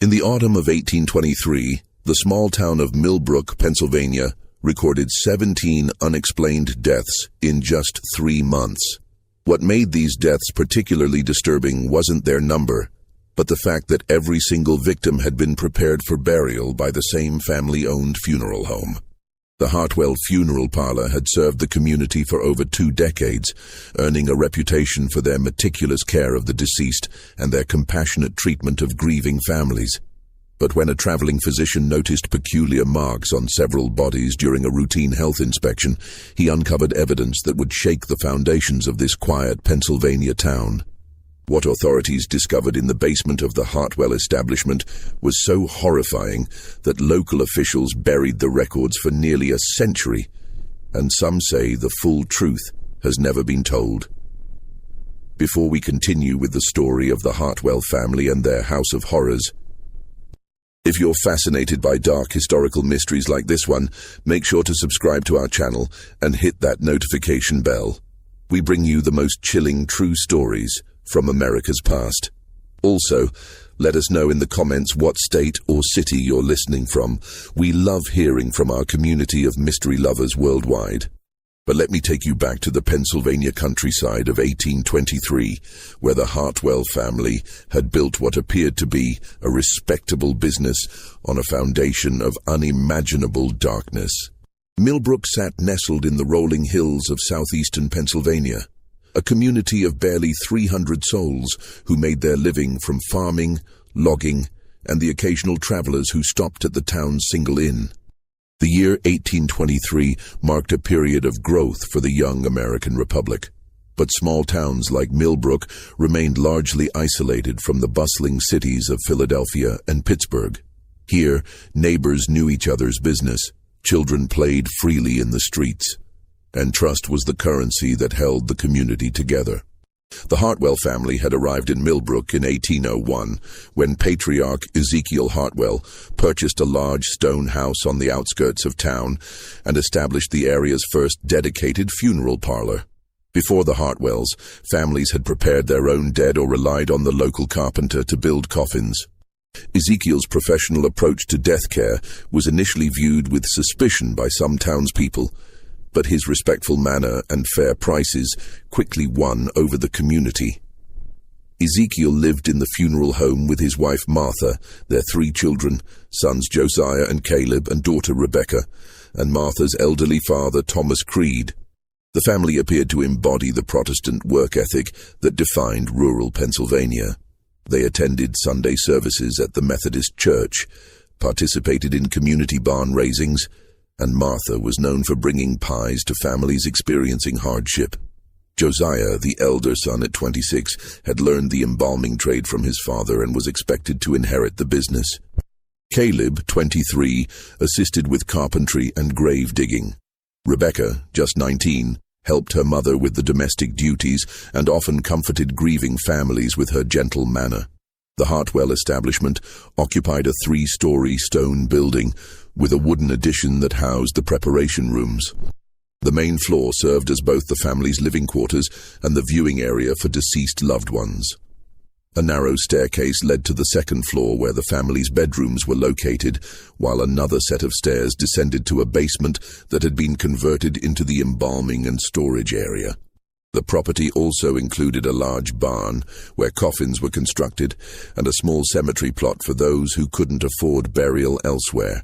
In the autumn of 1823, the small town of Millbrook, Pennsylvania, recorded 17 unexplained deaths in just 3 months. What made these deaths particularly disturbing wasn't their number, but the fact that every single victim had been prepared for burial by the same family-owned funeral home. The Hartwell Funeral Parlor had served the community for over 2 decades, earning a reputation for their meticulous care of the deceased and their compassionate treatment of grieving families. But when a traveling physician noticed peculiar marks on several bodies during a routine health inspection, he uncovered evidence that would shake the foundations of this quiet Pennsylvania town. What authorities discovered in the basement of the Hartwell establishment was so horrifying that local officials buried the records for nearly a century, and some say the full truth has never been told. Before we continue with the story of the Hartwell family and their house of horrors, if you're fascinated by dark historical mysteries like this one, make sure to subscribe to our channel and hit that notification bell. We bring you the most chilling true stories from America's past. Also, let us know in the comments what state or city you're listening from. We love hearing from our community of mystery lovers worldwide. But let me take you back to the Pennsylvania countryside of 1823, where the Hartwell family had built what appeared to be a respectable business on a foundation of unimaginable darkness. Millbrook sat nestled in the rolling hills of southeastern Pennsylvania, a community of barely 300 souls who made their living from farming, logging, and the occasional travelers who stopped at the town's single inn. The year 1823 marked a period of growth for the young American Republic, but small towns like Millbrook remained largely isolated from the bustling cities of Philadelphia and Pittsburgh. Here, neighbors knew each other's business, children played freely in the streets, and trust was the currency that held the community together. The Hartwell family had arrived in Millbrook in 1801, when patriarch Ezekiel Hartwell purchased a large stone house on the outskirts of town and established the area's first dedicated funeral parlor. Before the Hartwells, families had prepared their own dead or relied on the local carpenter to build coffins. Ezekiel's professional approach to death care was initially viewed with suspicion by some townspeople, but his respectful manner and fair prices quickly won over the community. Ezekiel lived in the funeral home with his wife Martha, their 3 children, sons Josiah and Caleb and daughter Rebecca, and Martha's elderly father Thomas Creed. The family appeared to embody the Protestant work ethic that defined rural Pennsylvania. They attended Sunday services at the Methodist Church, participated in community barn raisings, and Martha was known for bringing pies to families experiencing hardship. Josiah, the elder son at 26, had learned the embalming trade from his father and was expected to inherit the business. Caleb, 23, assisted with carpentry and grave digging. Rebecca, just 19, helped her mother with the domestic duties and often comforted grieving families with her gentle manner. The Hartwell establishment occupied a 3-story stone building with a wooden addition that housed the preparation rooms. The main floor served as both the family's living quarters and the viewing area for deceased loved ones. A narrow staircase led to the 2nd floor where the family's bedrooms were located, while another set of stairs descended to a basement that had been converted into the embalming and storage area. The property also included a large barn where coffins were constructed and a small cemetery plot for those who couldn't afford burial elsewhere.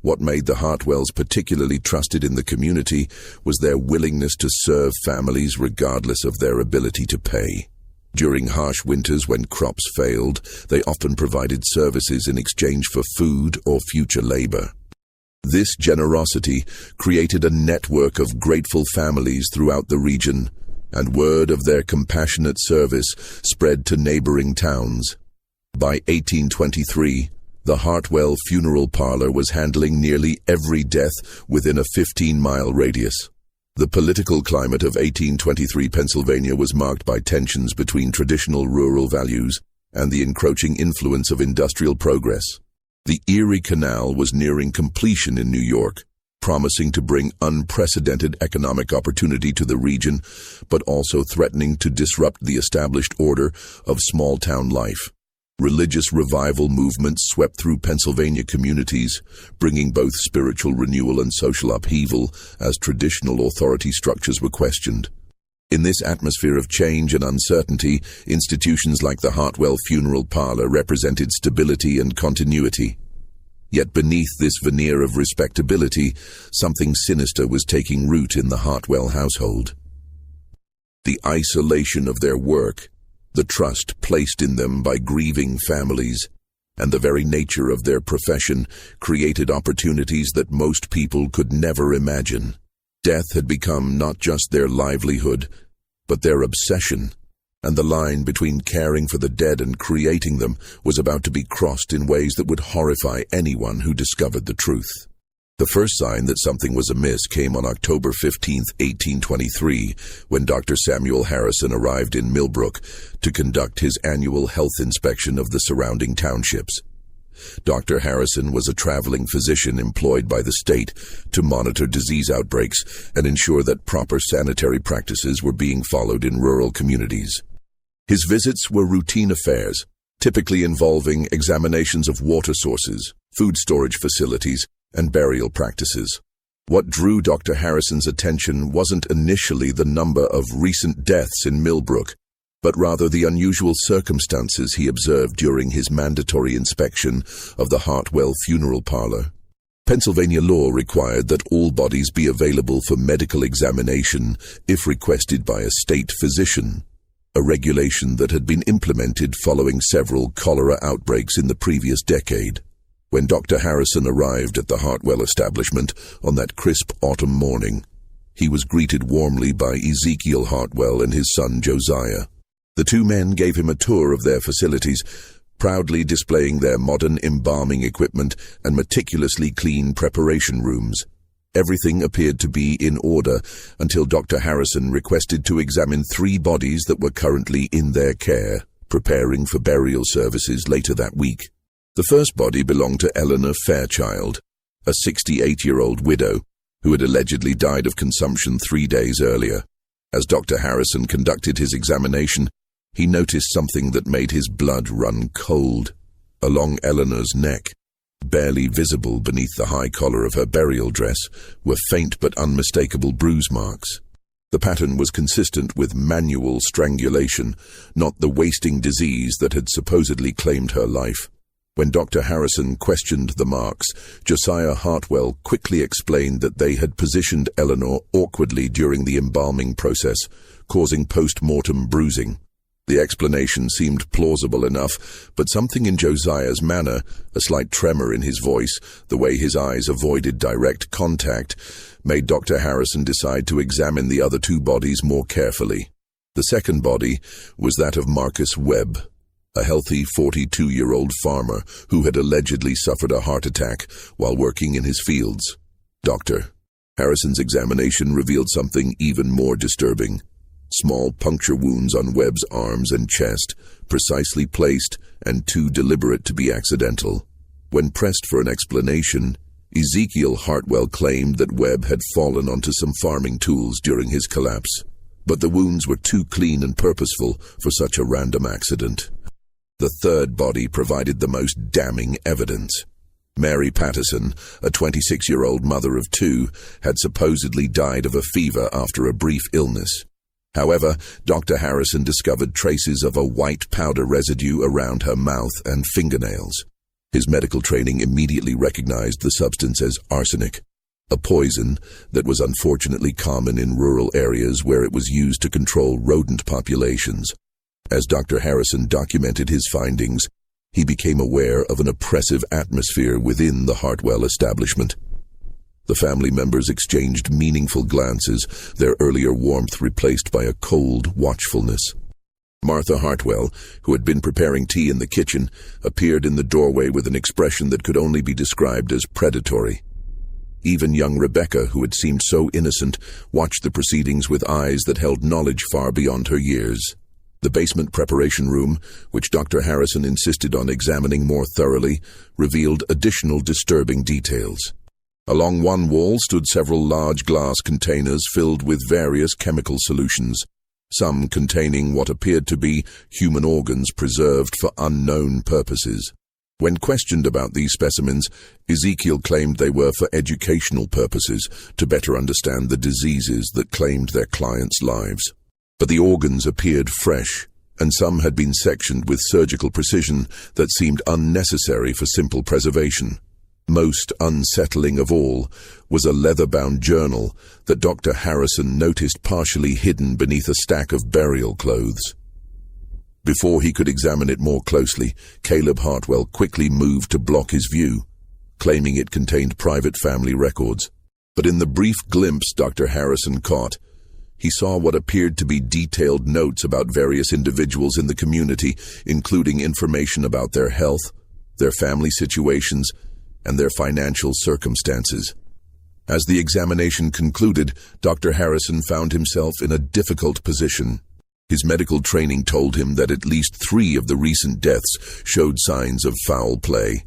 What made the Hartwells particularly trusted in the community was their willingness to serve families regardless of their ability to pay. During harsh winters when crops failed, they often provided services in exchange for food or future labor. This generosity created a network of grateful families throughout the region, and word of their compassionate service spread to neighboring towns. By 1823, the Hartwell Funeral Parlor was handling nearly every death within a 15-mile radius. The political climate of 1823 Pennsylvania was marked by tensions between traditional rural values and the encroaching influence of industrial progress. The Erie Canal was nearing completion in New York, promising to bring unprecedented economic opportunity to the region, but also threatening to disrupt the established order of small-town life. Religious revival movements swept through Pennsylvania communities, bringing both spiritual renewal and social upheaval as traditional authority structures were questioned. In this atmosphere of change and uncertainty, institutions like the Hartwell Funeral Parlor represented stability and continuity. Yet beneath this veneer of respectability, something sinister was taking root in the Hartwell household. The isolation of their work, the trust placed in them by grieving families, and the very nature of their profession created opportunities that most people could never imagine. Death had become not just their livelihood, but their obsession, and the line between caring for the dead and creating them was about to be crossed in ways that would horrify anyone who discovered the truth. The first sign that something was amiss came on October 15, 1823, when Dr. Samuel Harrison arrived in Millbrook to conduct his annual health inspection of the surrounding townships. Dr. Harrison was a traveling physician employed by the state to monitor disease outbreaks and ensure that proper sanitary practices were being followed in rural communities. His visits were routine affairs, typically involving examinations of water sources, food storage facilities, and burial practices. What drew Dr. Harrison's attention wasn't initially the number of recent deaths in Millbrook, but rather the unusual circumstances he observed during his mandatory inspection of the Hartwell Funeral Parlor. Pennsylvania law required that all bodies be available for medical examination if requested by a state physician, a regulation that had been implemented following several cholera outbreaks in the previous decade. When Dr. Harrison arrived at the Hartwell establishment on that crisp autumn morning, he was greeted warmly by Ezekiel Hartwell and his son Josiah. The two men gave him a tour of their facilities, proudly displaying their modern embalming equipment and meticulously clean preparation rooms. Everything appeared to be in order until Dr. Harrison requested to examine 3 bodies that were currently in their care, preparing for burial services later that week. The first body belonged to Eleanor Fairchild, a 68-year-old widow who had allegedly died of consumption 3 days earlier. As Dr. Harrison conducted his examination, he noticed something that made his blood run cold. Along Eleanor's neck, barely visible beneath the high collar of her burial dress, were faint but unmistakable bruise marks. The pattern was consistent with manual strangulation, not the wasting disease that had supposedly claimed her life. When Dr. Harrison questioned the marks, Josiah Hartwell quickly explained that they had positioned Eleanor awkwardly during the embalming process, causing post-mortem bruising. The explanation seemed plausible enough, but something in Josiah's manner, a slight tremor in his voice, the way his eyes avoided direct contact, made Dr. Harrison decide to examine the other 2 bodies more carefully. The second body was that of Marcus Webb, a healthy 42-year-old farmer who had allegedly suffered a heart attack while working in his fields. Dr. Harrison's examination revealed something even more disturbing. Small puncture wounds on Webb's arms and chest, precisely placed and too deliberate to be accidental. When pressed for an explanation, Ezekiel Hartwell claimed that Webb had fallen onto some farming tools during his collapse, but the wounds were too clean and purposeful for such a random accident. The third body provided the most damning evidence. Mary Patterson, a 26-year-old mother of 2, had supposedly died of a fever after a brief illness. However, Dr. Harrison discovered traces of a white powder residue around her mouth and fingernails. His medical training immediately recognized the substance as arsenic, a poison that was unfortunately common in rural areas where it was used to control rodent populations. As Dr. Harrison documented his findings, he became aware of an oppressive atmosphere within the Hartwell establishment. The family members exchanged meaningful glances, their earlier warmth replaced by a cold watchfulness. Martha Hartwell, who had been preparing tea in the kitchen, appeared in the doorway with an expression that could only be described as predatory. Even young Rebecca, who had seemed so innocent, watched the proceedings with eyes that held knowledge far beyond her years. The basement preparation room, which Dr. Harrison insisted on examining more thoroughly, revealed additional disturbing details. Along one wall stood several large glass containers filled with various chemical solutions. some containing what appeared to be human organs preserved for unknown purposes. When questioned about these specimens, Ezekiel claimed they were for educational purposes, to better understand the diseases that claimed their clients' lives. But the organs appeared fresh, and some had been sectioned with surgical precision that seemed unnecessary for simple preservation. Most unsettling of all was a leather-bound journal that Dr. Harrison noticed partially hidden beneath a stack of burial clothes. Before he could examine it more closely, Caleb Hartwell quickly moved to block his view, claiming it contained private family records. But in the brief glimpse Dr. Harrison caught, he saw what appeared to be detailed notes about various individuals in the community, including information about their health, their family situations, and their financial circumstances. As the examination concluded, Dr. Harrison found himself in a difficult position. His medical training told him that at least 3 of the recent deaths showed signs of foul play.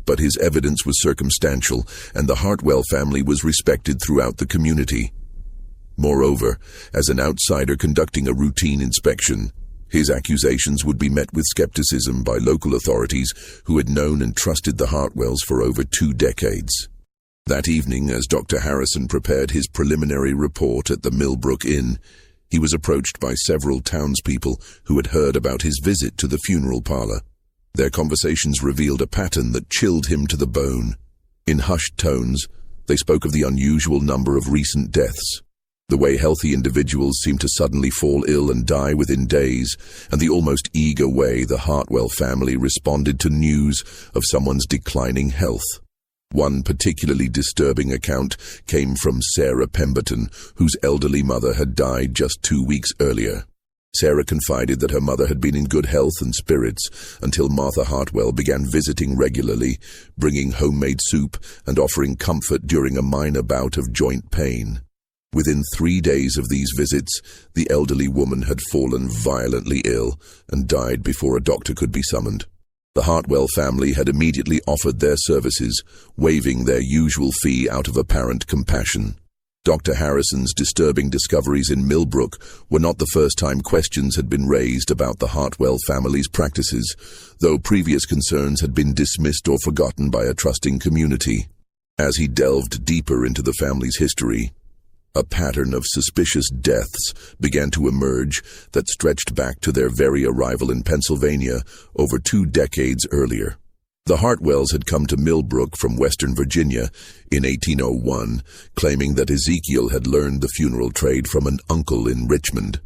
But his evidence was circumstantial, and the Hartwell family was respected throughout the community. Moreover, as an outsider conducting a routine inspection, his accusations would be met with skepticism by local authorities who had known and trusted the Hartwells for over 2 decades. That evening, as Dr. Harrison prepared his preliminary report at the Millbrook Inn, he was approached by several townspeople who had heard about his visit to the funeral parlor. Their conversations revealed a pattern that chilled him to the bone. In hushed tones, they spoke of the unusual number of recent deaths, the way healthy individuals seemed to suddenly fall ill and die within days, and the almost eager way the Hartwell family responded to news of someone's declining health. One particularly disturbing account came from Sarah Pemberton, whose elderly mother had died just 2 weeks earlier. Sarah confided that her mother had been in good health and spirits until Martha Hartwell began visiting regularly, bringing homemade soup and offering comfort during a minor bout of joint pain. Within 3 days of these visits, the elderly woman had fallen violently ill and died before a doctor could be summoned. The Hartwell family had immediately offered their services, waiving their usual fee out of apparent compassion. Dr. Harrison's disturbing discoveries in Millbrook were not the first time questions had been raised about the Hartwell family's practices, though previous concerns had been dismissed or forgotten by a trusting community. As he delved deeper into the family's history, a pattern of suspicious deaths began to emerge that stretched back to their very arrival in Pennsylvania over 2 decades earlier. The Hartwells had come to Millbrook from Western Virginia in 1801, claiming that Ezekiel had learned the funeral trade from an uncle in Richmond.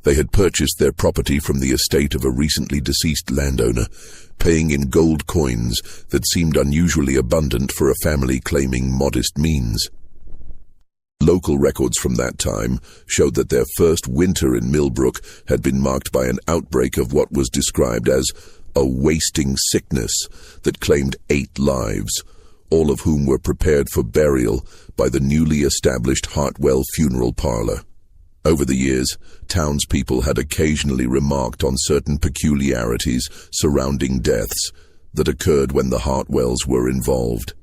They had purchased their property from the estate of a recently deceased landowner, paying in gold coins that seemed unusually abundant for a family claiming modest means. Local records from that time showed that their first winter in Millbrook had been marked by an outbreak of what was described as a wasting sickness that claimed 8 lives, all of whom were prepared for burial by the newly established Hartwell funeral parlor. Over the years, townspeople had occasionally remarked on certain peculiarities surrounding deaths that occurred when the Hartwells were involved.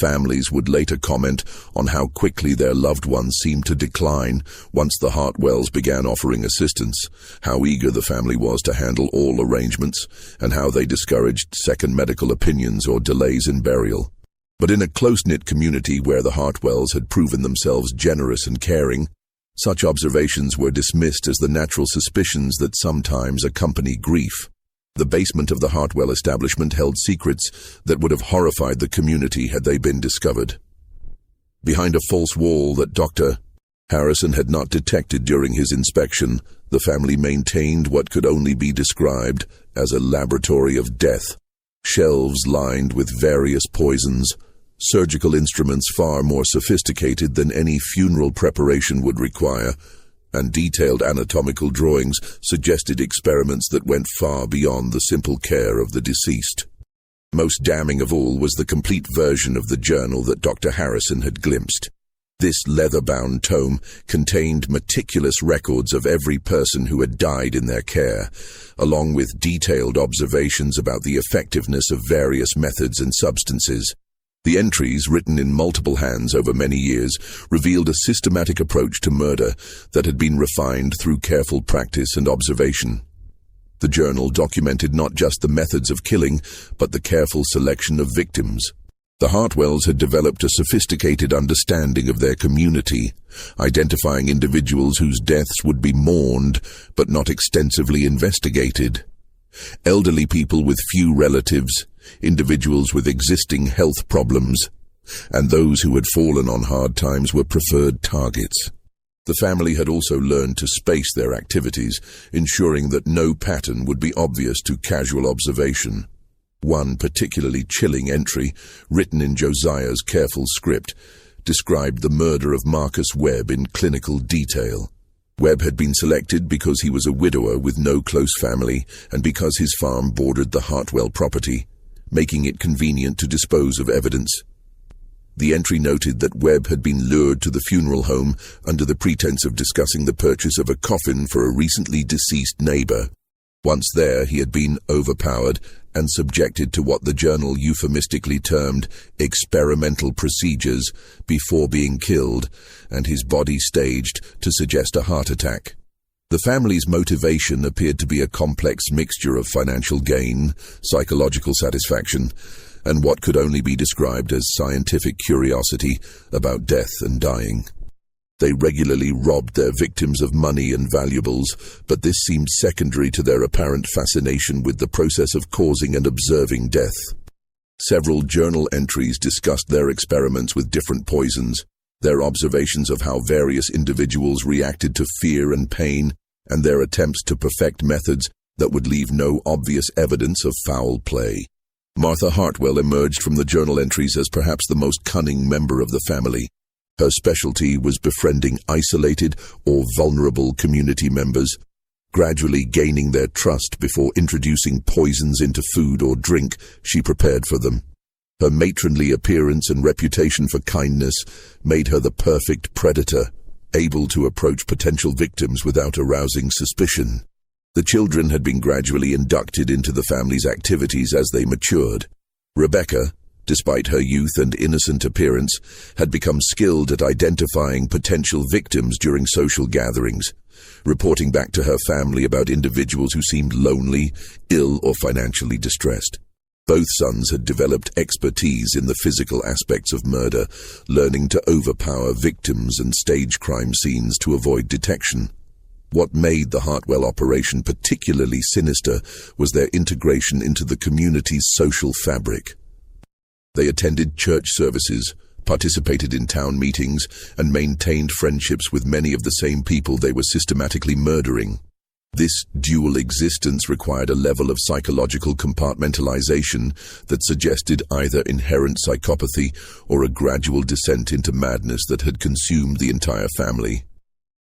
Families would later comment on how quickly their loved ones seemed to decline once the Hartwells began offering assistance, how eager the family was to handle all arrangements, and how they discouraged second medical opinions or delays in burial. But in a close-knit community where the Hartwells had proven themselves generous and caring, such observations were dismissed as the natural suspicions that sometimes accompany grief. The basement of the Hartwell establishment held secrets that would have horrified the community had they been discovered. Behind a false wall that Dr. Harrison had not detected during his inspection, the family maintained what could only be described as a laboratory of death. Shelves lined with various poisons, surgical instruments far more sophisticated than any funeral preparation would require, and detailed anatomical drawings suggested experiments that went far beyond the simple care of the deceased. Most damning of all was the complete version of the journal that Dr. Harrison had glimpsed. This leather-bound tome contained meticulous records of every person who had died in their care, along with detailed observations about the effectiveness of various methods and substances. The entries, written in multiple hands over many years, revealed a systematic approach to murder that had been refined through careful practice and observation. The journal documented not just the methods of killing, but the careful selection of victims. The Hartwells had developed a sophisticated understanding of their community, identifying individuals whose deaths would be mourned but not extensively investigated. Elderly people with few relatives, individuals with existing health problems, and those who had fallen on hard times were preferred targets. The family had also learned to space their activities, ensuring that no pattern would be obvious to casual observation. One particularly chilling entry, written in Josiah's careful script, described the murder of Marcus Webb in clinical detail. Webb had been selected because he was a widower with no close family and because his farm bordered the Hartwell property, making it convenient to dispose of evidence. The entry noted that Webb had been lured to the funeral home under the pretense of discussing the purchase of a coffin for a recently deceased neighbor. Once there, he had been overpowered and subjected to what the journal euphemistically termed experimental procedures before being killed, and his body staged to suggest a heart attack. The family's motivation appeared to be a complex mixture of financial gain, psychological satisfaction, and what could only be described as scientific curiosity about death and dying. They regularly robbed their victims of money and valuables, but this seemed secondary to their apparent fascination with the process of causing and observing death. Several journal entries discussed their experiments with different poisons, their observations of how various individuals reacted to fear and pain, and their attempts to perfect methods that would leave no obvious evidence of foul play. Martha Hartwell emerged from the journal entries as perhaps the most cunning member of the family. Her specialty was befriending isolated or vulnerable community members, gradually gaining their trust before introducing poisons into food or drink she prepared for them. Her matronly appearance and reputation for kindness made her the perfect predator, able to approach potential victims without arousing suspicion. The children had been gradually inducted into the family's activities as they matured. Rebecca, despite her youth and innocent appearance, had become skilled at identifying potential victims during social gatherings, reporting back to her family about individuals who seemed lonely, ill, or financially distressed. Both sons had developed expertise in the physical aspects of murder, learning to overpower victims and stage crime scenes to avoid detection. What made the Hartwell operation particularly sinister was their integration into the community's social fabric. They attended church services, participated in town meetings, and maintained friendships with many of the same people they were systematically murdering. This dual existence required a level of psychological compartmentalization that suggested either inherent psychopathy or a gradual descent into madness that had consumed the entire family.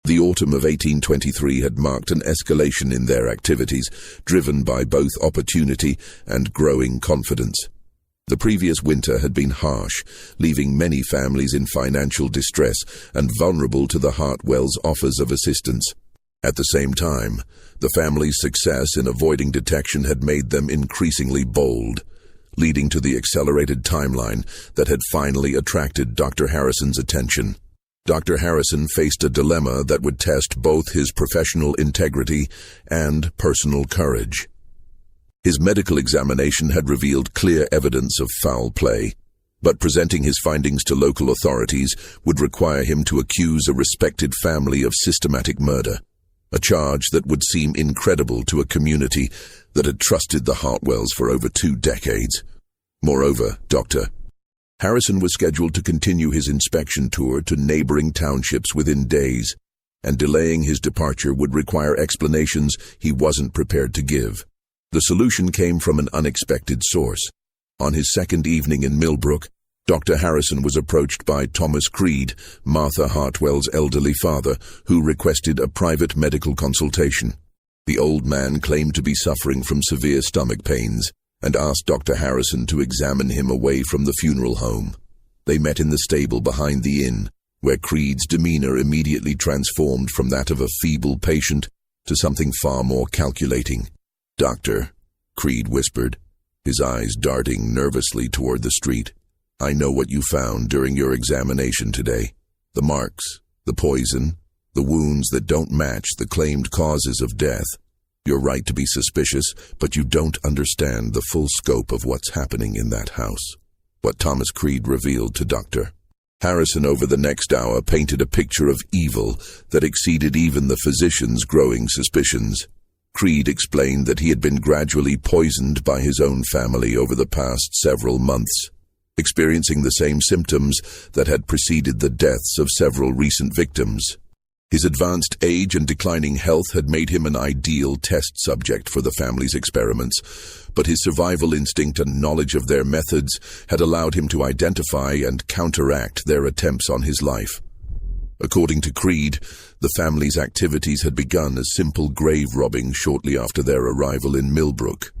The autumn of 1823 had marked an escalation in their activities, driven by both opportunity and growing confidence. The previous winter had been harsh, leaving many families in financial distress and vulnerable to the Hartwells' offers of assistance. At the same time, the family's success in avoiding detection had made them increasingly bold, leading to the accelerated timeline that had finally attracted Dr. Harrison's attention. Dr. Harrison faced a dilemma that would test both his professional integrity and personal courage. His medical examination had revealed clear evidence of foul play, but presenting his findings to local authorities would require him to accuse a respected family of systematic murder, a charge that would seem incredible to a community that had trusted the Hartwells for over 2 decades. Moreover, Dr. Harrison was scheduled to continue his inspection tour to neighboring townships within days, and delaying his departure would require explanations he wasn't prepared to give. The solution came from an unexpected source. On his second evening in Millbrook, Dr. Harrison was approached by Thomas Creed, Martha Hartwell's elderly father, who requested a private medical consultation. The old man claimed to be suffering from severe stomach pains and asked Dr. Harrison to examine him away from the funeral home. They met in the stable behind the inn, where Creed's demeanor immediately transformed from that of a feeble patient to something far more calculating. "Doctor," Creed whispered, his eyes darting nervously toward the street, I know what you found during your examination today. The marks, the poison, the wounds that don't match the claimed causes of death. You're right to be suspicious, but you don't understand the full scope of what's happening in that house. What Thomas Creed revealed to Dr. Harrison over the next hour painted a picture of evil that exceeded even the physician's growing suspicions. Creed explained that he had been gradually poisoned by his own family over the past several months, experiencing the same symptoms that had preceded the deaths of several recent victims. His advanced age and declining health had made him an ideal test subject for the family's experiments, but his survival instinct and knowledge of their methods had allowed him to identify and counteract their attempts on his life. According to Creed, the family's activities had begun as simple grave robbing shortly after their arrival in Millbrook.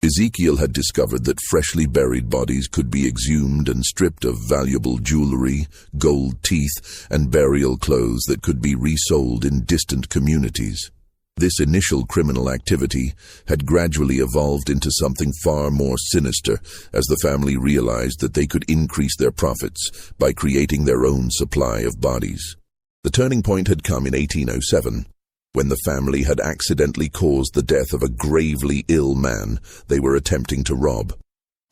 Ezekiel had discovered that freshly buried bodies could be exhumed and stripped of valuable jewelry, gold teeth, and burial clothes that could be resold in distant communities. This initial criminal activity had gradually evolved into something far more sinister as the family realized that they could increase their profits by creating their own supply of bodies. The turning point had come in 1807. When the family had accidentally caused the death of a gravely ill man they were attempting to rob.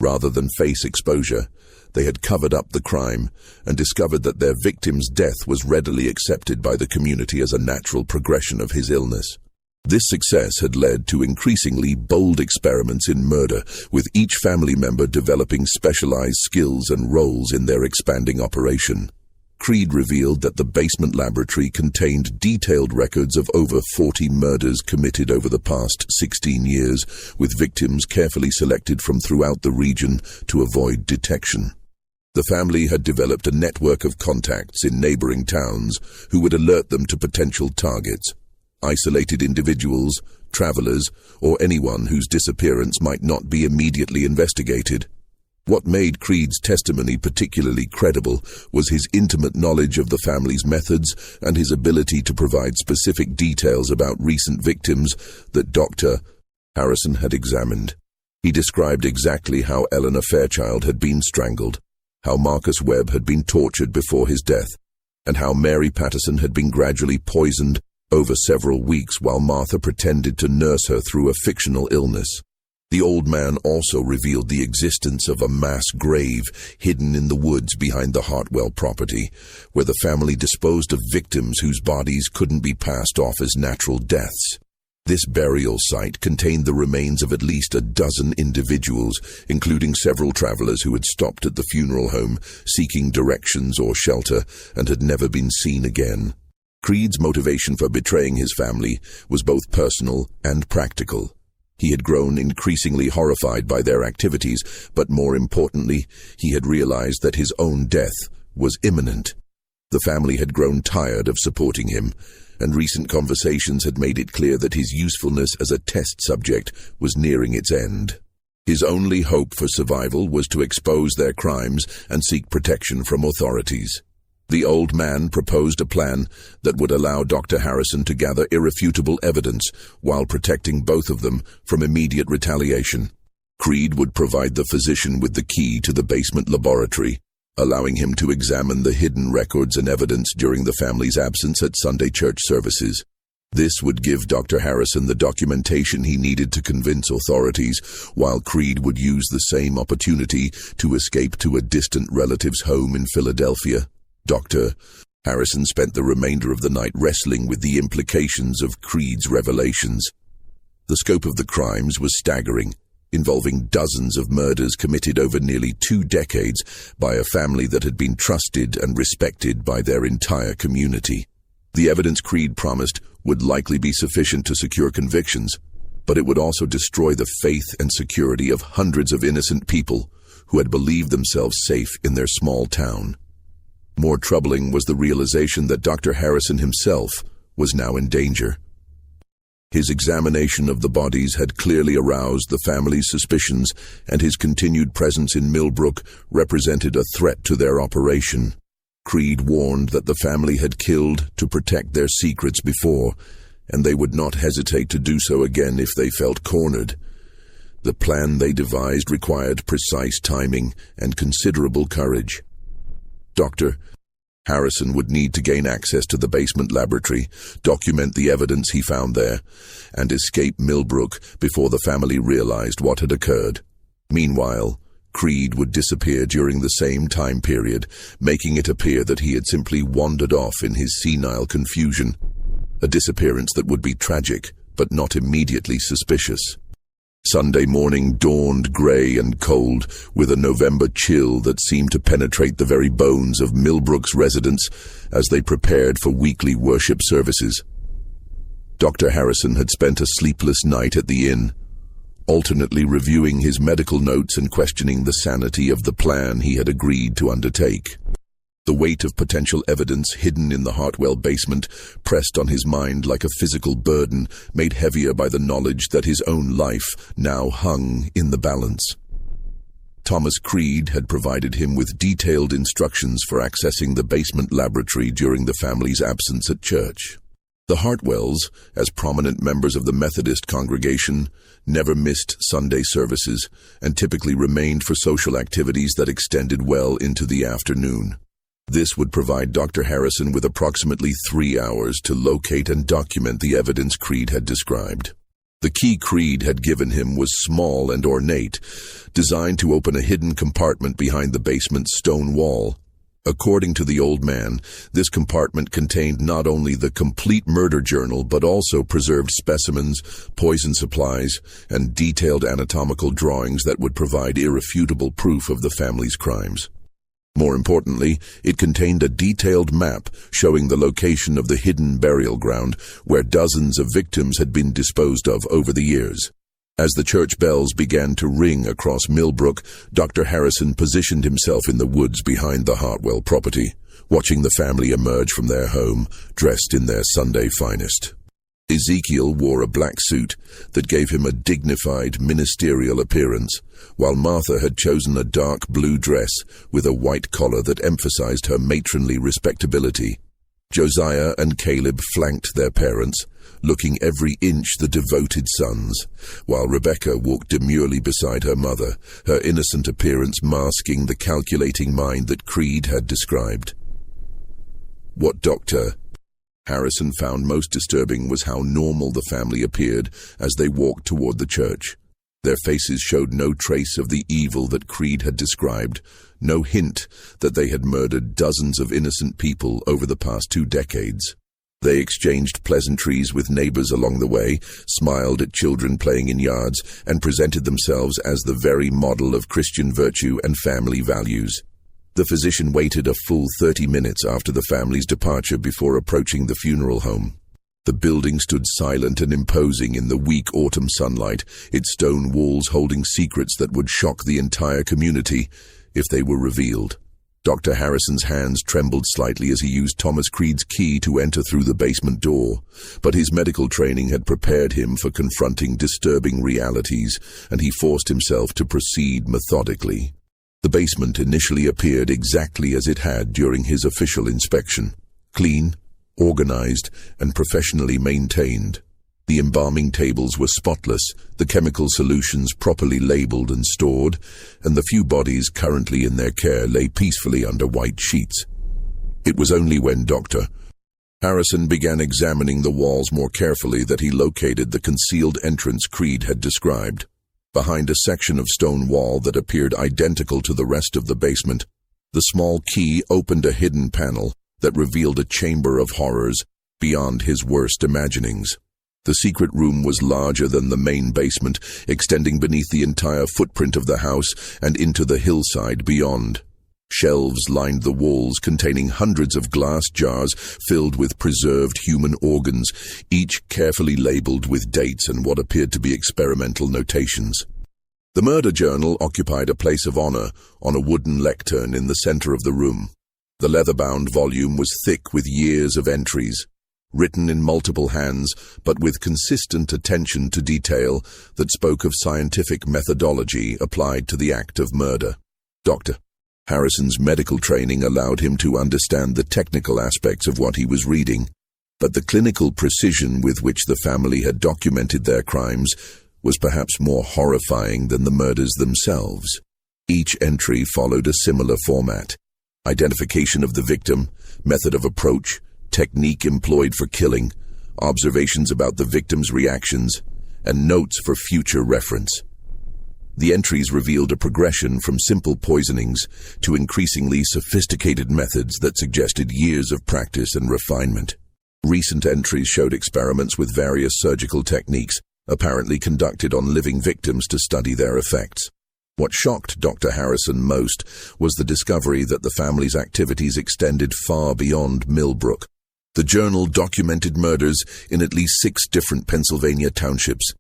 Rather than face exposure, they had covered up the crime and discovered that their victim's death was readily accepted by the community as a natural progression of his illness. This success had led to increasingly bold experiments in murder, with each family member developing specialized skills and roles in their expanding operation. Creed revealed that the basement laboratory contained detailed records of over 40 murders committed over the past 16 years, with victims carefully selected from throughout the region to avoid detection. The family had developed a network of contacts in neighboring towns who would alert them to potential targets, isolated individuals, travelers, or anyone whose disappearance might not be immediately investigated. What made Creed's testimony particularly credible was his intimate knowledge of the family's methods and his ability to provide specific details about recent victims that Dr. Harrison had examined. He described exactly how Eleanor Fairchild had been strangled, how Marcus Webb had been tortured before his death, and how Mary Patterson had been gradually poisoned over several weeks while Martha pretended to nurse her through a fictional illness. The old man also revealed the existence of a mass grave hidden in the woods behind the Hartwell property, where the family disposed of victims whose bodies couldn't be passed off as natural deaths. This burial site contained the remains of at least a dozen individuals, including several travelers who had stopped at the funeral home seeking directions or shelter and had never been seen again. Creed's motivation for betraying his family was both personal and practical. He had grown increasingly horrified by their activities, but more importantly, he had realized that his own death was imminent. The family had grown tired of supporting him, and recent conversations had made it clear that his usefulness as a test subject was nearing its end. His only hope for survival was to expose their crimes and seek protection from authorities. The old man proposed a plan that would allow Dr. Harrison to gather irrefutable evidence while protecting both of them from immediate retaliation. Creed would provide the physician with the key to the basement laboratory, allowing him to examine the hidden records and evidence during the family's absence at Sunday church services. This would give Dr. Harrison the documentation he needed to convince authorities, while Creed would use the same opportunity to escape to a distant relative's home in Philadelphia. Dr. Harrison spent the remainder of the night wrestling with the implications of Creed's revelations. The scope of the crimes was staggering, involving dozens of murders committed over nearly 2 decades by a family that had been trusted and respected by their entire community. The evidence Creed promised would likely be sufficient to secure convictions, but it would also destroy the faith and security of hundreds of innocent people who had believed themselves safe in their small town. More troubling was the realization that Dr. Harrison himself was now in danger. His examination of the bodies had clearly aroused the family's suspicions, and his continued presence in Millbrook represented a threat to their operation. Creed warned that the family had killed to protect their secrets before, and they would not hesitate to do so again if they felt cornered. The plan they devised required precise timing and considerable courage. Dr. Harrison would need to gain access to the basement laboratory, document the evidence he found there, and escape Millbrook before the family realized what had occurred. Meanwhile, Creed would disappear during the same time period, making it appear that he had simply wandered off in his senile confusion, a disappearance that would be tragic, but not immediately suspicious. Sunday morning dawned grey and cold, with a November chill that seemed to penetrate the very bones of Millbrook's residents as they prepared for weekly worship services. Dr. Harrison had spent a sleepless night at the inn, alternately reviewing his medical notes and questioning the sanity of the plan he had agreed to undertake. The weight of potential evidence hidden in the Hartwell basement pressed on his mind like a physical burden, made heavier by the knowledge that his own life now hung in the balance. Thomas Creed had provided him with detailed instructions for accessing the basement laboratory during the family's absence at church. The Hartwells, as prominent members of the Methodist congregation, never missed Sunday services and typically remained for social activities that extended well into the afternoon. This would provide Dr. Harrison with approximately 3 hours to locate and document the evidence Creed had described. The key Creed had given him was small and ornate, designed to open a hidden compartment behind the basement's stone wall. According to the old man, this compartment contained not only the complete murder journal but also preserved specimens, poison supplies, and detailed anatomical drawings that would provide irrefutable proof of the family's crimes. More importantly, it contained a detailed map showing the location of the hidden burial ground where dozens of victims had been disposed of over the years. As the church bells began to ring across Millbrook, Dr. Harrison positioned himself in the woods behind the Hartwell property, watching the family emerge from their home, dressed in their Sunday finest. Ezekiel wore a black suit that gave him a dignified ministerial appearance, while Martha had chosen a dark blue dress with a white collar that emphasized her matronly respectability. Josiah and Caleb flanked their parents, looking every inch the devoted sons, while Rebecca walked demurely beside her mother, her innocent appearance masking the calculating mind that Creed had described. What Dr. Harrison found most disturbing was how normal the family appeared as they walked toward the church. Their faces showed no trace of the evil that Creed had described, no hint that they had murdered dozens of innocent people over the past 2 decades. They exchanged pleasantries with neighbors along the way, smiled at children playing in yards, and presented themselves as the very model of Christian virtue and family values. The physician waited a full 30 minutes after the family's departure before approaching the funeral home. The building stood silent and imposing in the weak autumn sunlight, its stone walls holding secrets that would shock the entire community if they were revealed. Dr. Harrison's hands trembled slightly as he used Thomas Creed's key to enter through the basement door, but his medical training had prepared him for confronting disturbing realities, and he forced himself to proceed methodically. The basement initially appeared exactly as it had during his official inspection, clean, organized, and professionally maintained. The embalming tables were spotless, the chemical solutions properly labeled and stored, and the few bodies currently in their care lay peacefully under white sheets. It was only when Dr. Harrison began examining the walls more carefully that he located the concealed entrance Creed had described. Behind a section of stone wall that appeared identical to the rest of the basement, the small key opened a hidden panel that revealed a chamber of horrors beyond his worst imaginings. The secret room was larger than the main basement, extending beneath the entire footprint of the house and into the hillside beyond. Shelves lined the walls containing hundreds of glass jars filled with preserved human organs, each carefully labeled with dates and what appeared to be experimental notations. The murder journal occupied a place of honor on a wooden lectern in the center of the room. The leather-bound volume was thick with years of entries, written in multiple hands but with consistent attention to detail that spoke of scientific methodology applied to the act of murder. Dr. Harrison's medical training allowed him to understand the technical aspects of what he was reading, but the clinical precision with which the family had documented their crimes was perhaps more horrifying than the murders themselves. Each entry followed a similar format: identification of the victim, method of approach, technique employed for killing, observations about the victim's reactions, and notes for future reference. The entries revealed a progression from simple poisonings to increasingly sophisticated methods that suggested years of practice and refinement. Recent entries showed experiments with various surgical techniques, apparently conducted on living victims to study their effects. What shocked Dr. Harrison most was the discovery that the family's activities extended far beyond Millbrook. The journal documented murders in at least 6 different Pennsylvania townships,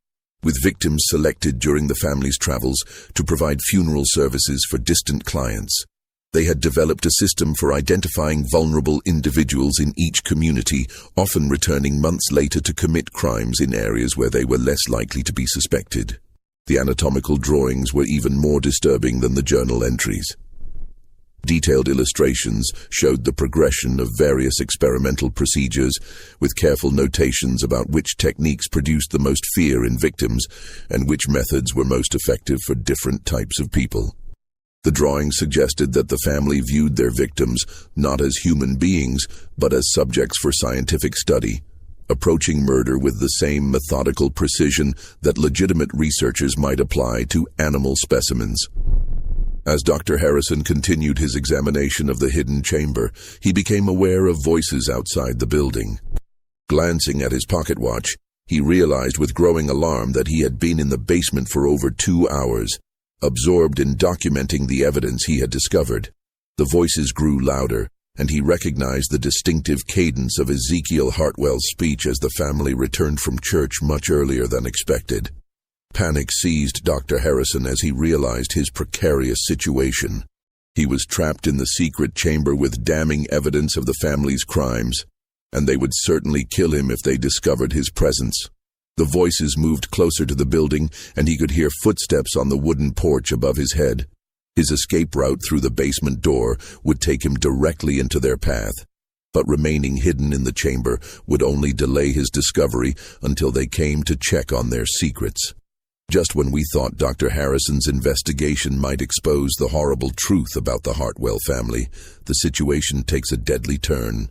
with victims selected during the family's travels to provide funeral services for distant clients. They had developed a system for identifying vulnerable individuals in each community, often returning months later to commit crimes in areas where they were less likely to be suspected. The anatomical drawings were even more disturbing than the journal entries. Detailed illustrations showed the progression of various experimental procedures, with careful notations about which techniques produced the most fear in victims and which methods were most effective for different types of people. The drawings suggested that the family viewed their victims not as human beings, but as subjects for scientific study, approaching murder with the same methodical precision that legitimate researchers might apply to animal specimens. As Dr. Harrison continued his examination of the hidden chamber, he became aware of voices outside the building. Glancing at his pocket watch, he realized with growing alarm that he had been in the basement for over 2 hours, absorbed in documenting the evidence he had discovered. The voices grew louder, and he recognized the distinctive cadence of Ezekiel Hartwell's speech as the family returned from church much earlier than expected. Panic seized Dr. Harrison as he realized his precarious situation. He was trapped in the secret chamber with damning evidence of the family's crimes, and they would certainly kill him if they discovered his presence. The voices moved closer to the building, and he could hear footsteps on the wooden porch above his head. His escape route through the basement door would take him directly into their path, but remaining hidden in the chamber would only delay his discovery until they came to check on their secrets. Just when we thought Dr. Harrison's investigation might expose the horrible truth about the Hartwell family, the situation takes a deadly turn.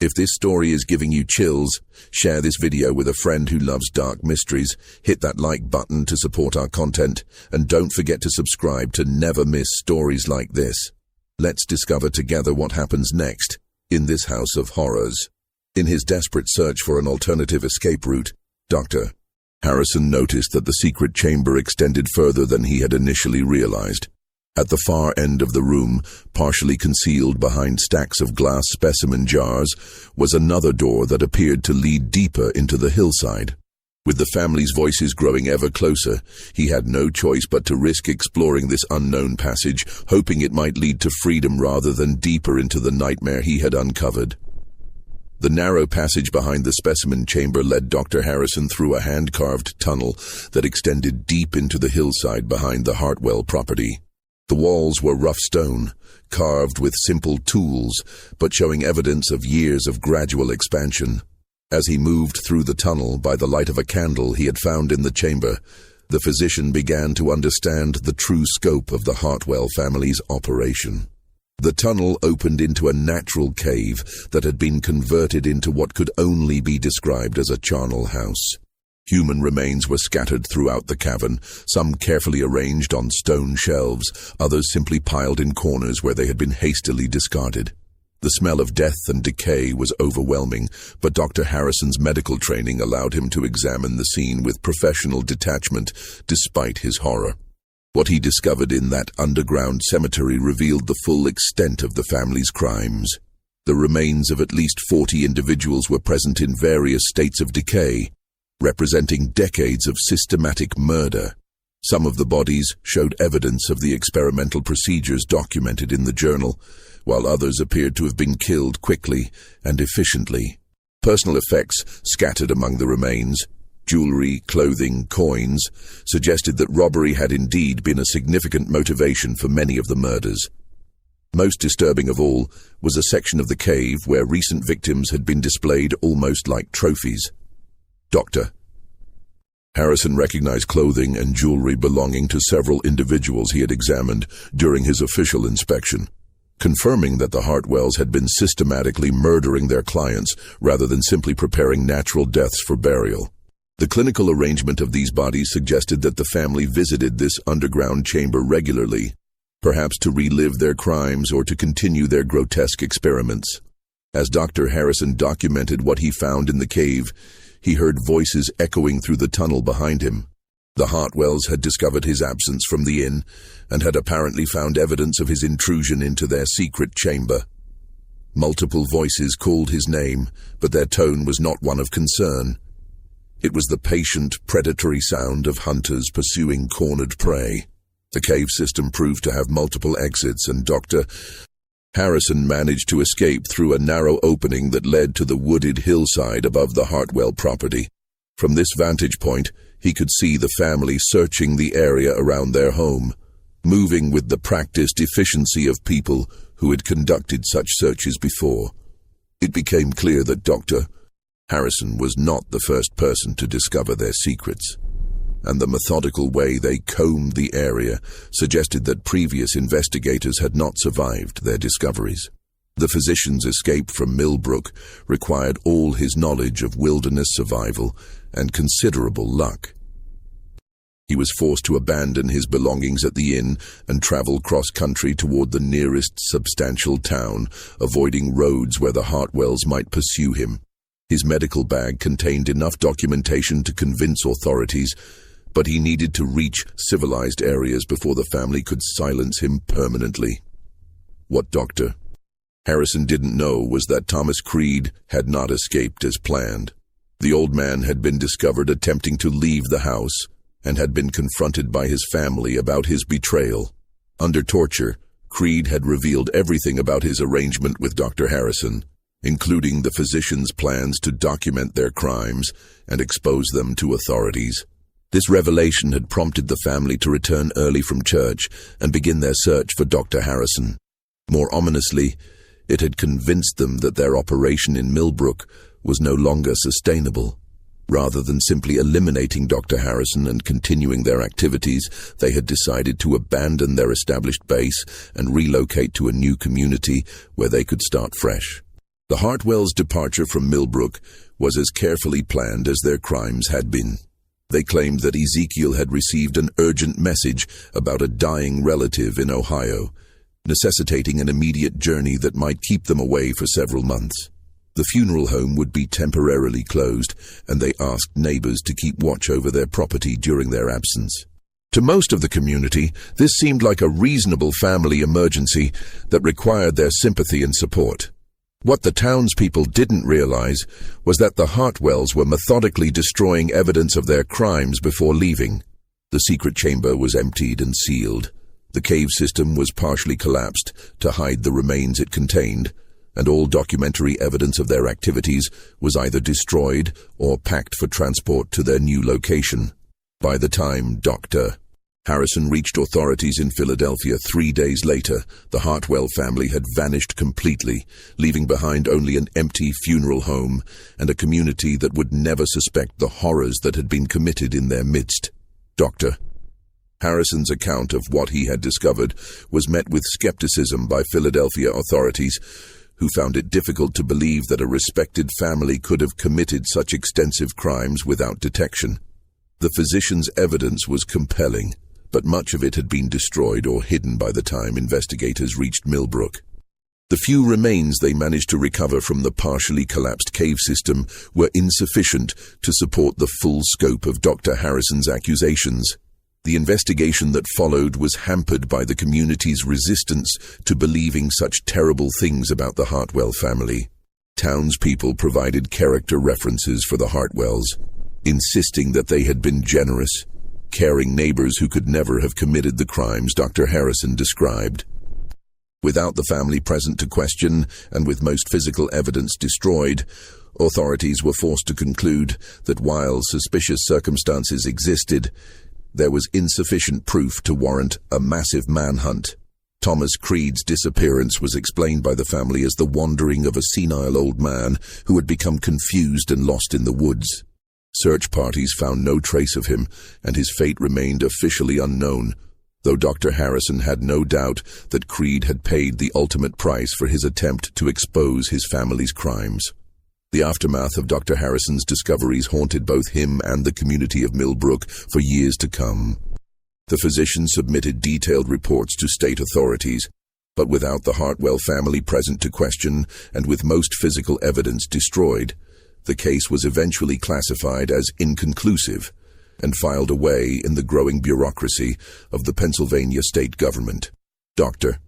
If this story is giving you chills, share this video with a friend who loves dark mysteries, hit that like button to support our content, and don't forget to subscribe to never miss stories like this. Let's discover together what happens next in this house of horrors. In his desperate search for an alternative escape route, Dr. Harrison noticed that the secret chamber extended further than he had initially realized. At the far end of the room, partially concealed behind stacks of glass specimen jars, was another door that appeared to lead deeper into the hillside. With the family's voices growing ever closer, he had no choice but to risk exploring this unknown passage, hoping it might lead to freedom rather than deeper into the nightmare he had uncovered. The narrow passage behind the specimen chamber led Dr. Harrison through a hand-carved tunnel that extended deep into the hillside behind the Hartwell property. The walls were rough stone, carved with simple tools, but showing evidence of years of gradual expansion. As he moved through the tunnel by the light of a candle he had found in the chamber, the physician began to understand the true scope of the Hartwell family's operation. The tunnel opened into a natural cave that had been converted into what could only be described as a charnel house. Human remains were scattered throughout the cavern, some carefully arranged on stone shelves, others simply piled in corners where they had been hastily discarded. The smell of death and decay was overwhelming, but Dr. Harrison's medical training allowed him to examine the scene with professional detachment despite his horror. What he discovered in that underground cemetery revealed the full extent of the family's crimes. The remains of at least 40 individuals were present in various states of decay, representing decades of systematic murder. Some of the bodies showed evidence of the experimental procedures documented in the journal, while others appeared to have been killed quickly and efficiently. Personal effects scattered among the remains, jewelry, clothing, coins, suggested that robbery had indeed been a significant motivation for many of the murders. Most disturbing of all was a section of the cave where recent victims had been displayed almost like trophies. Dr. Harrison recognized clothing and jewelry belonging to several individuals he had examined during his official inspection, confirming that the Hartwells had been systematically murdering their clients rather than simply preparing natural deaths for burial. The clinical arrangement of these bodies suggested that the family visited this underground chamber regularly, perhaps to relive their crimes or to continue their grotesque experiments. As Dr. Harrison documented what he found in the cave, he heard voices echoing through the tunnel behind him. The Hartwells had discovered his absence from the inn and had apparently found evidence of his intrusion into their secret chamber. Multiple voices called his name, but their tone was not one of concern. It was the patient, predatory sound of hunters pursuing cornered prey. The cave system proved to have multiple exits, and Dr. Harrison managed to escape through a narrow opening that led to the wooded hillside above the Hartwell property. From this vantage point, he could see the family searching the area around their home, moving with the practiced efficiency of people who had conducted such searches before. It became clear that Dr. Harrison was not the first person to discover their secrets, and the methodical way they combed the area suggested that previous investigators had not survived their discoveries. The physician's escape from Millbrook required all his knowledge of wilderness survival and considerable luck. He was forced to abandon his belongings at the inn and travel cross-country toward the nearest substantial town, avoiding roads where the Hartwells might pursue him. His medical bag contained enough documentation to convince authorities, but he needed to reach civilized areas before the family could silence him permanently. What Dr. Harrison didn't know was that Thomas Creed had not escaped as planned. The old man had been discovered attempting to leave the house and had been confronted by his family about his betrayal. Under torture, Creed had revealed everything about his arrangement with Dr. Harrison, including the physician's plans to document their crimes and expose them to authorities. This revelation had prompted the family to return early from church and begin their search for Dr. Harrison. More ominously, it had convinced them that their operation in Millbrook was no longer sustainable. Rather than simply eliminating Dr. Harrison and continuing their activities, they had decided to abandon their established base and relocate to a new community where they could start fresh. The Hartwells' departure from Millbrook was as carefully planned as their crimes had been. They claimed that Ezekiel had received an urgent message about a dying relative in Ohio, necessitating an immediate journey that might keep them away for several months. The funeral home would be temporarily closed, and they asked neighbors to keep watch over their property during their absence. To most of the community, this seemed like a reasonable family emergency that required their sympathy and support. What the townspeople didn't realize was that the Hartwells were methodically destroying evidence of their crimes before leaving. The secret chamber was emptied and sealed. The cave system was partially collapsed to hide the remains it contained, and all documentary evidence of their activities was either destroyed or packed for transport to their new location. By the time Dr. Harrison reached authorities in Philadelphia 3 days later, the Hartwell family had vanished completely, leaving behind only an empty funeral home and a community that would never suspect the horrors that had been committed in their midst. Dr. Harrison's account of what he had discovered was met with skepticism by Philadelphia authorities, who found it difficult to believe that a respected family could have committed such extensive crimes without detection. The physician's evidence was compelling, but much of it had been destroyed or hidden by the time investigators reached Millbrook. The few remains they managed to recover from the partially collapsed cave system were insufficient to support the full scope of Dr. Harrison's accusations. The investigation that followed was hampered by the community's resistance to believing such terrible things about the Hartwell family. Townspeople provided character references for the Hartwells, insisting that they had been generous, caring neighbors who could never have committed the crimes Dr. Harrison described. Without the family present to question, and with most physical evidence destroyed, authorities were forced to conclude that while suspicious circumstances existed, there was insufficient proof to warrant a massive manhunt. Thomas Creed's disappearance was explained by the family as the wandering of a senile old man who had become confused and lost in the woods. Search parties found no trace of him, and his fate remained officially unknown, though Dr. Harrison had no doubt that Creed had paid the ultimate price for his attempt to expose his family's crimes. The aftermath of Dr. Harrison's discoveries haunted both him and the community of Millbrook for years to come. The physician submitted detailed reports to state authorities, but without the Hartwell family present to question, and with most physical evidence destroyed, the case was eventually classified as inconclusive and filed away in the growing bureaucracy of the Pennsylvania state government. Dr.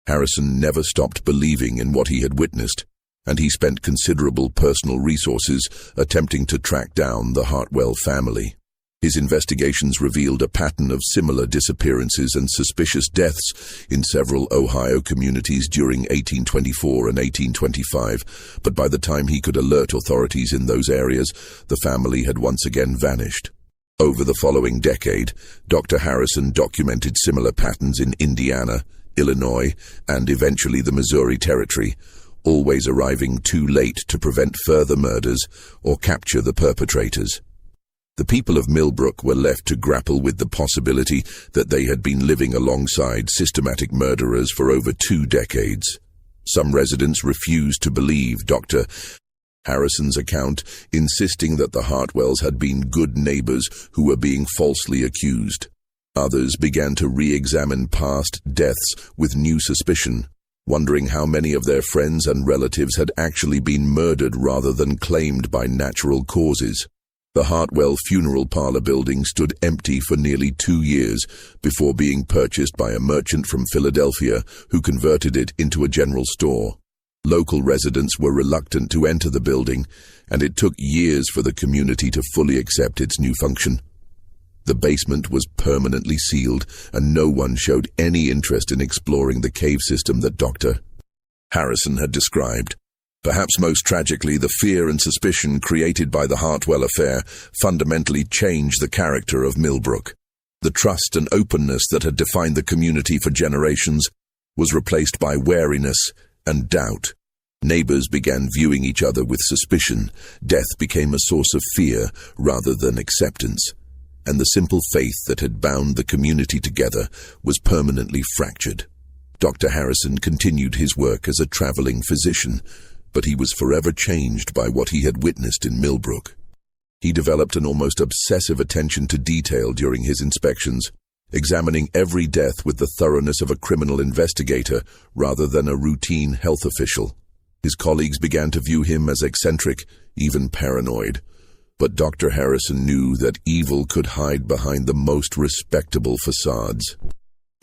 Harrison never stopped believing in what he had witnessed, and he spent considerable personal resources attempting to track down the Hartwell family. His investigations revealed a pattern of similar disappearances and suspicious deaths in several Ohio communities during 1824 and 1825, but by the time he could alert authorities in those areas, the family had once again vanished. Over the following decade, Dr. Harrison documented similar patterns in Indiana, Illinois, and eventually the Missouri Territory, always arriving too late to prevent further murders or capture the perpetrators. The people of Millbrook were left to grapple with the possibility that they had been living alongside systematic murderers for over 2 decades. Some residents refused to believe Dr. Harrison's account, insisting that the Hartwells had been good neighbors who were being falsely accused. Others began to re-examine past deaths with new suspicion, wondering how many of their friends and relatives had actually been murdered rather than claimed by natural causes. The Hartwell funeral parlor building stood empty for nearly 2 years before being purchased by a merchant from Philadelphia who converted it into a general store. Local residents were reluctant to enter the building, and it took years for the community to fully accept its new function. The basement was permanently sealed, and no one showed any interest in exploring the cave system that Dr. Harrison had described. Perhaps most tragically, the fear and suspicion created by the Hartwell affair fundamentally changed the character of Millbrook. The trust and openness that had defined the community for generations was replaced by wariness and doubt. Neighbors began viewing each other with suspicion. Death became a source of fear rather than acceptance, and the simple faith that had bound the community together was permanently fractured. Dr. Harrison continued his work as a traveling physician, but he was forever changed by what he had witnessed in Millbrook. He developed an almost obsessive attention to detail during his inspections, examining every death with the thoroughness of a criminal investigator rather than a routine health official. His colleagues began to view him as eccentric, even paranoid. But Dr. Harrison knew that evil could hide behind the most respectable facades.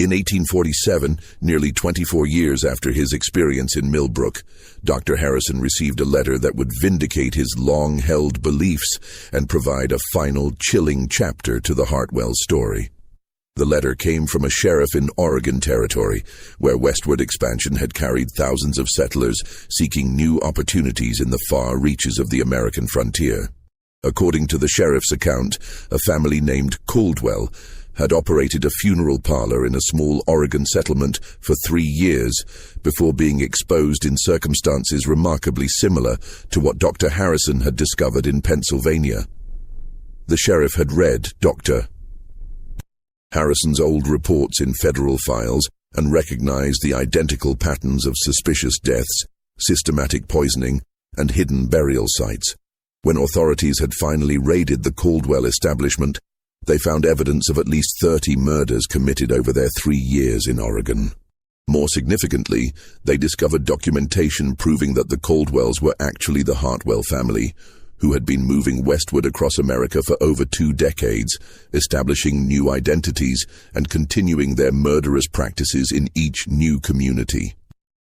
In 1847, nearly 24 years after his experience in Millbrook, Dr. Harrison received a letter that would vindicate his long-held beliefs and provide a final chilling chapter to the Hartwell story. The letter came from a sheriff in Oregon Territory, where westward expansion had carried thousands of settlers seeking new opportunities in the far reaches of the American frontier. According to the sheriff's account, a family named Caldwell had operated a funeral parlor in a small Oregon settlement for 3 years before being exposed in circumstances remarkably similar to what Dr. Harrison had discovered in Pennsylvania. The sheriff had read Dr. Harrison's old reports in federal files and recognized the identical patterns of suspicious deaths, systematic poisoning, and hidden burial sites. When authorities had finally raided the Caldwell establishment, they found evidence of at least 30 murders committed over their 3 years in Oregon. More significantly, they discovered documentation proving that the Caldwells were actually the Hartwell family, who had been moving westward across America for over 2 decades, establishing new identities and continuing their murderous practices in each new community.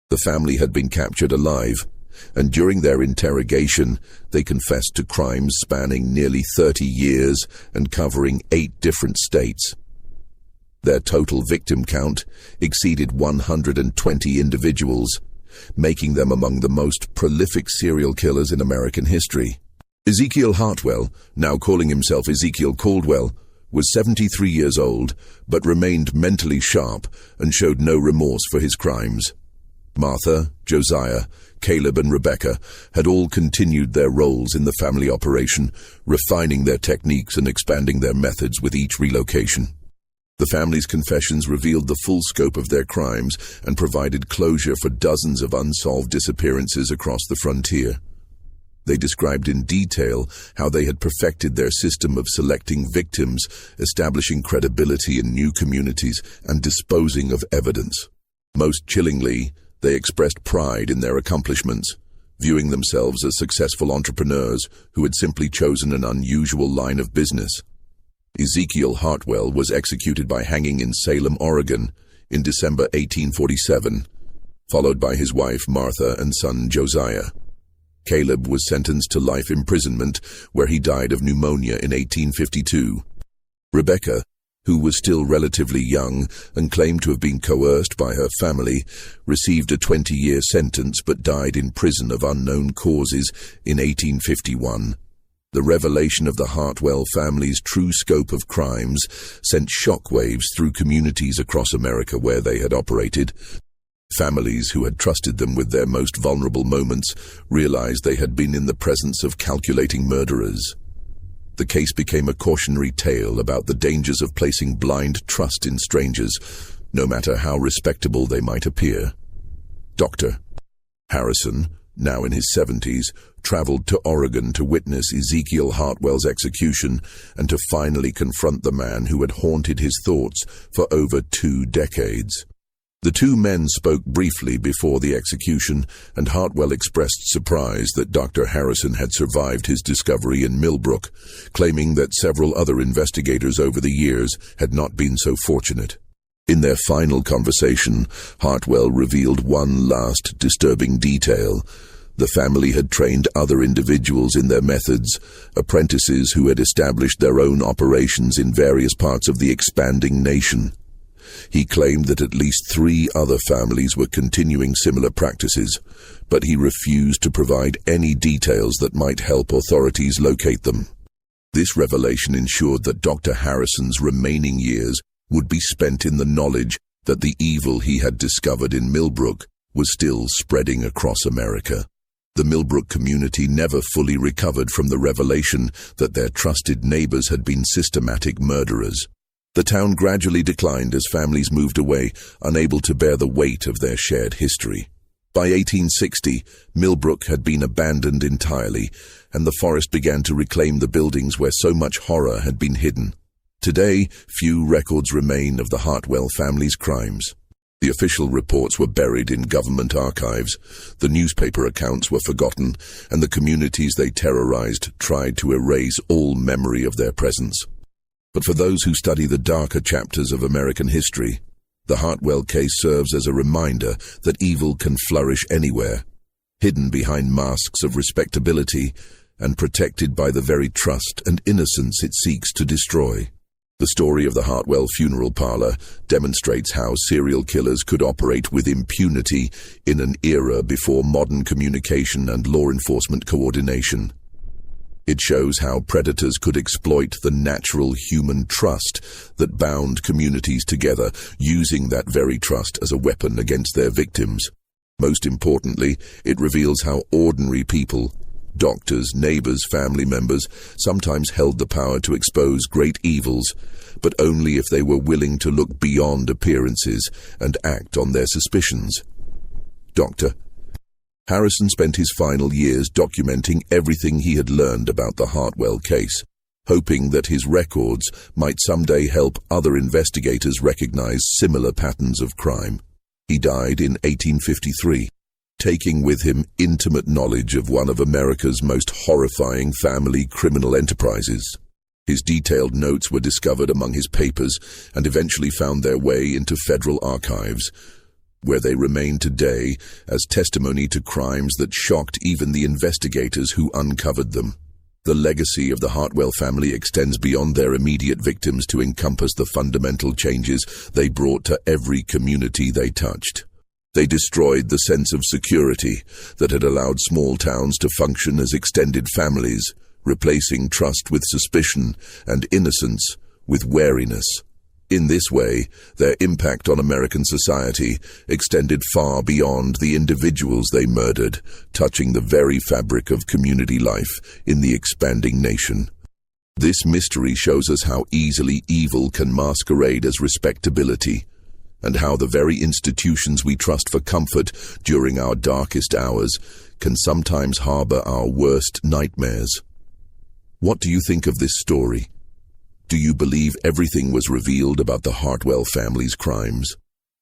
The family had been captured alive, and during their interrogation, they confessed to crimes spanning nearly 30 years and covering 8 different states. Their total victim count exceeded 120 individuals, making them among the most prolific serial killers in American history. Ezekiel Hartwell, now calling himself Ezekiel Caldwell, was 73 years old, but remained mentally sharp and showed no remorse for his crimes. Martha, Josiah, Caleb and Rebecca had all continued their roles in the family operation, refining their techniques and expanding their methods with each relocation. The family's confessions revealed the full scope of their crimes and provided closure for dozens of unsolved disappearances across the frontier. They described in detail how they had perfected their system of selecting victims, establishing credibility in new communities, and disposing of evidence. Most chillingly, they expressed pride in their accomplishments, viewing themselves as successful entrepreneurs who had simply chosen an unusual line of business. Ezekiel Hartwell was executed by hanging in Salem, Oregon, in December 1847, followed by his wife Martha and son Josiah. Caleb was sentenced to life imprisonment, where he died of pneumonia in 1852. Rebecca, who was still relatively young and claimed to have been coerced by her family, received a 20-year sentence but died in prison of unknown causes in 1851. The revelation of the Hartwell family's true scope of crimes sent shockwaves through communities across America where they had operated. Families who had trusted them with their most vulnerable moments realized they had been in the presence of calculating murderers. The case became a cautionary tale about the dangers of placing blind trust in strangers, no matter how respectable they might appear. Dr. Harrison, now in his 70s, traveled to Oregon to witness Ezekiel Hartwell's execution and to finally confront the man who had haunted his thoughts for over 2 decades. The two men spoke briefly before the execution, and Hartwell expressed surprise that Dr. Harrison had survived his discovery in Millbrook, claiming that several other investigators over the years had not been so fortunate. In their final conversation, Hartwell revealed one last disturbing detail. The family had trained other individuals in their methods, apprentices who had established their own operations in various parts of the expanding nation. He claimed that at least 3 other families were continuing similar practices, but he refused to provide any details that might help authorities locate them. This revelation ensured that Dr. Harrison's remaining years would be spent in the knowledge that the evil he had discovered in Millbrook was still spreading across America. The Millbrook community never fully recovered from the revelation that their trusted neighbors had been systematic murderers. The town gradually declined as families moved away, unable to bear the weight of their shared history. By 1860, Millbrook had been abandoned entirely, and the forest began to reclaim the buildings where so much horror had been hidden. Today, few records remain of the Hartwell family's crimes. The official reports were buried in government archives, the newspaper accounts were forgotten, and the communities they terrorized tried to erase all memory of their presence. But for those who study the darker chapters of American history, the Hartwell case serves as a reminder that evil can flourish anywhere, hidden behind masks of respectability and protected by the very trust and innocence it seeks to destroy. The story of the Hartwell funeral parlor demonstrates how serial killers could operate with impunity in an era before modern communication and law enforcement coordination. It shows how predators could exploit the natural human trust that bound communities together, using that very trust as a weapon against their victims. Most importantly, it reveals how ordinary people, doctors, neighbors, family members, sometimes held the power to expose great evils, but only if they were willing to look beyond appearances and act on their suspicions. Dr. Harrison spent his final years documenting everything he had learned about the Hartwell case, hoping that his records might someday help other investigators recognize similar patterns of crime. He died in 1853, taking with him intimate knowledge of one of America's most horrifying family criminal enterprises. His detailed notes were discovered among his papers and eventually found their way into federal archives, where they remain today as testimony to crimes that shocked even the investigators who uncovered them. The legacy of the Hartwell family extends beyond their immediate victims to encompass the fundamental changes they brought to every community they touched. They destroyed the sense of security that had allowed small towns to function as extended families, replacing trust with suspicion and innocence with wariness. In this way, their impact on American society extended far beyond the individuals they murdered, touching the very fabric of community life in the expanding nation. This mystery shows us how easily evil can masquerade as respectability, and how the very institutions we trust for comfort during our darkest hours can sometimes harbor our worst nightmares. What do you think of this story? Do you believe everything was revealed about the Hartwell family's crimes?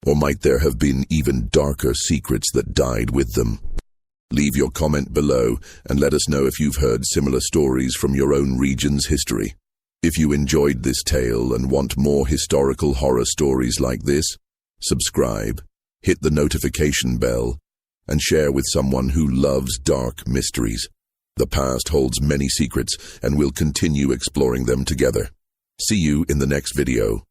Or might there have been even darker secrets that died with them? Leave your comment below and let us know if you've heard similar stories from your own region's history. If you enjoyed this tale and want more historical horror stories like this, subscribe, hit the notification bell, and share with someone who loves dark mysteries. The past holds many secrets, and we'll continue exploring them together. See you in the next video.